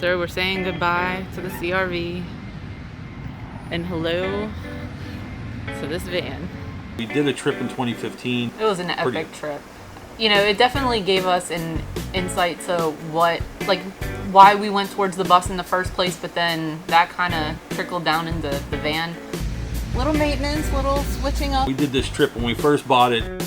So we're saying goodbye to the CRV and hello to this van. We did a trip in 2015. It was an epic trip. You know, it definitely gave us an insight to why we went towards the bus in the first place, but then that kind of trickled down into the van. Little maintenance, little switching up. We did this trip when we first bought it.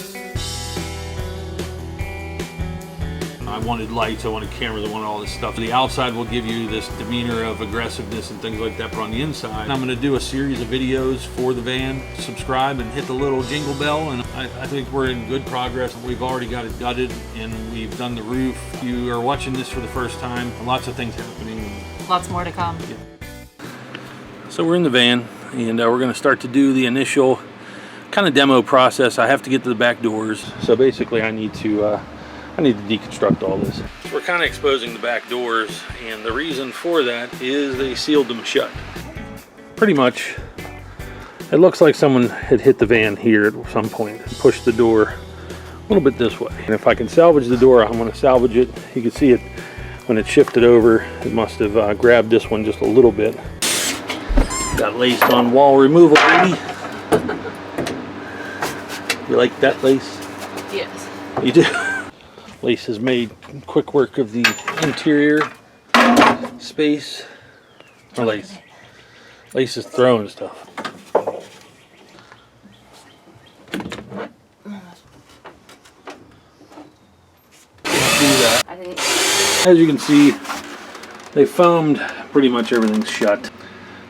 I wanted lights, I wanted cameras, I wanted all this stuff. The outside will give you this demeanor of aggressiveness and things like that, but on the inside, I'm gonna do a series of videos for the van. Subscribe and hit the little jingle bell, and I think we're in good progress. We've already got it gutted, and we've done the roof. If you are watching this for the first time, lots of things happening. Lots more to come. Yeah. So we're in the van, and we're gonna start to do the initial kind of demo process. I have to get to the back doors, so basically I need to deconstruct all this. So we're kind of exposing the back doors, and the reason for that is they sealed them shut. Pretty much, it looks like someone had hit the van here at some point and pushed the door a little bit this way. And if I can salvage the door, I'm going to salvage it. You can see it when it shifted over. It must have grabbed this one just a little bit. Got laced on wall removal, baby. You like that lace? Yes. You do? Lace has made quick work of the interior space. Or lace. Lace is throwing stuff. As you can see, they foamed pretty much everything's shut.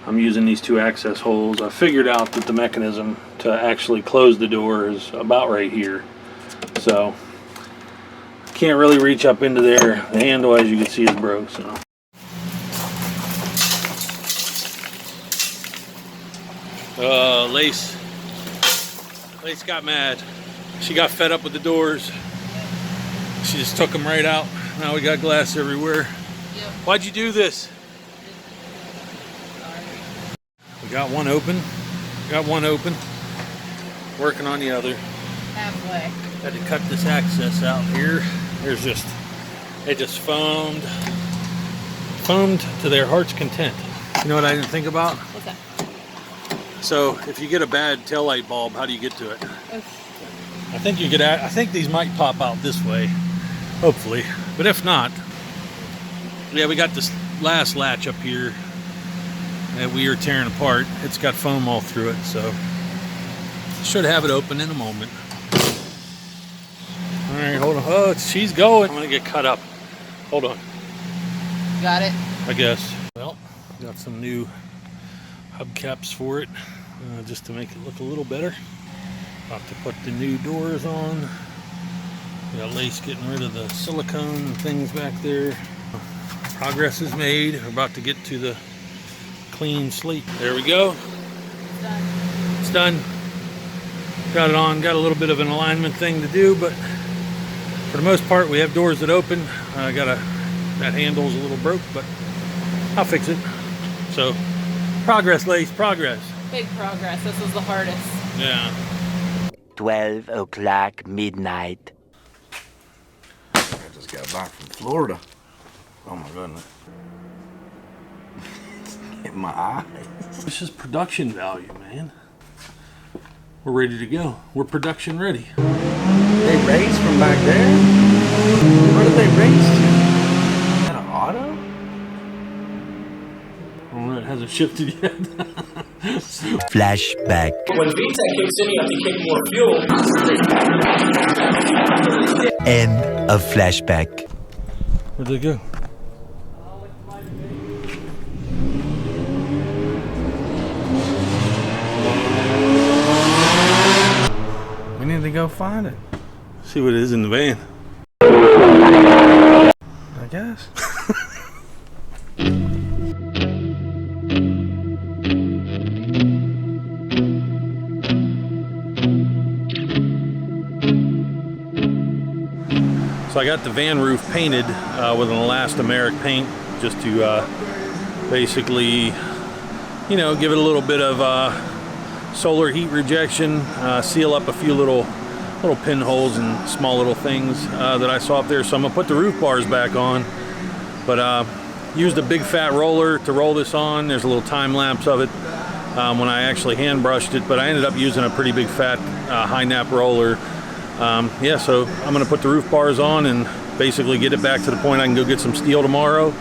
I'm using these two access holes. I figured out that the mechanism to actually close the door is about right here. So can't really reach up into there. The handle, as you can see, is broke. So Lace got mad. She got fed up with the doors. She just took them right out. Now we got glass everywhere. Yep. Why'd you do this? We got one open. Working on the other. Halfway. Had to cut this access out here. It just foamed to their heart's content. You know what I didn't think about? What's that? So if you get a bad taillight bulb, how do you get to it? Okay. I think these might pop out this way, hopefully. But if not, yeah, we got this last latch up here that we are tearing apart. It's got foam all through it, so should have it open in a moment. All right, hold on. Oh, she's going. I'm gonna get cut up. Hold on. Got it? I guess. Well, got some new hubcaps for it, just to make it look a little better. About to put the new doors on. We got Lace getting rid of the silicone and things back there. Progress is made. We're about to get to the clean slate. There we go. Done. It's done. Got it on. Got a little bit of an alignment thing to do, but for the most part, we have doors that open. That handle's a little broke, but I'll fix it. So, progress, Lace, progress. Big progress. This was the hardest. Yeah. 12 o'clock midnight. I just got back from Florida. Oh my goodness. In my eyes. This is production value, man. We're ready to go. We're production ready. They raced from back there? Where did they race to? Is that an auto? Oh, it hasn't shifted yet. Flashback. When VTEC kicks in, you have to kick more fuel. End of flashback. Where'd they go? We need to go find it. See what it is in the van. I guess. So I got the van roof painted with an elastomeric paint, just to basically, you know, give it a little bit of solar heat rejection, seal up a few little pinholes and small little things that I saw up there. So I'm gonna put the roof bars back on, but used a big fat roller to roll this on. There's a little time lapse of it when I actually hand brushed it, but I ended up using a pretty big fat high nap roller. Yeah, so I'm gonna put the roof bars on and basically get it back to the point I can go get some steel tomorrow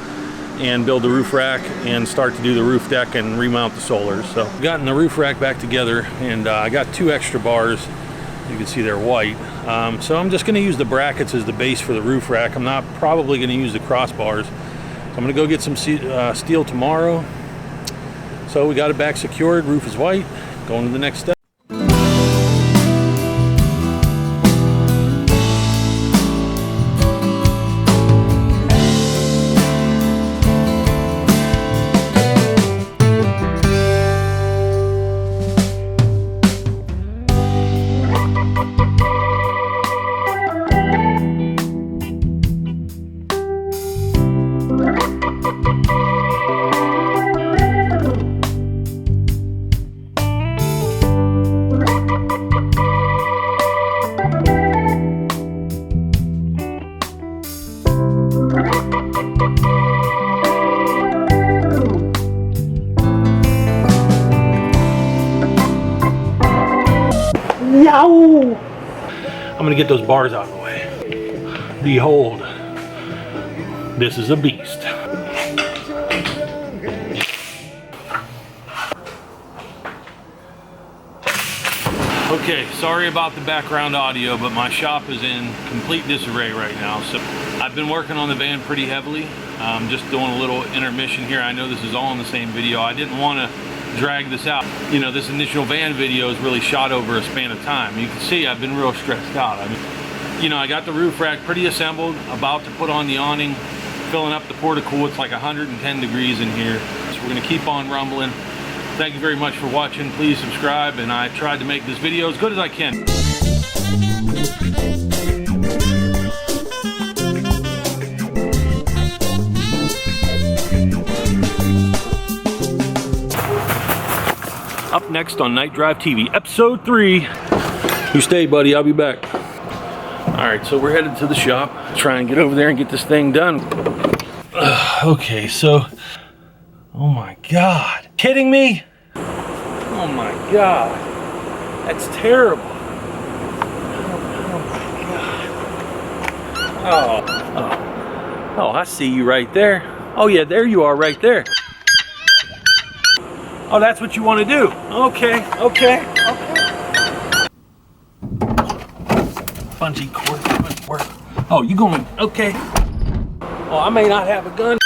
and build the roof rack and start to do the roof deck and remount the solars. So I've gotten the roof rack back together, and I got 2 extra bars. You can see they're white. So I'm just gonna use the brackets as the base for the roof rack. I'm not probably gonna use the crossbars. So I'm gonna go get some steel tomorrow. So we got it back secured, roof is white, going to the next step. I'm gonna get those bars out of the way. Behold, this is a beast. Okay, sorry about the background audio, but my shop is in complete disarray right now. So I've been working on the van pretty heavily. Just doing a little intermission here. I know this is all in the same video. I didn't want to drag this out. You know, this initial van video is really shot over a span of time. You can see I've been real stressed out. I mean, you know, I got the roof rack pretty assembled, about to put on the awning, filling up the porta-cool. It's like 110 degrees in here. So we're gonna keep on rumbling. Thank you very much for watching. Please subscribe, and I tried to make this video as good as I can. Up next on Night Drive TV, episode 3. You stay, buddy, I'll be back. All right, so we're headed to the shop, try and get over there and get this thing done. Okay, so, oh my God. Kidding me? Oh my God. That's terrible. Oh my God. Oh, I see you right there. Oh yeah, there you are right there. Oh, that's what you want to do. Okay. Bungee cord doesn't work. Oh, you going, okay. Oh, I may not have a gun.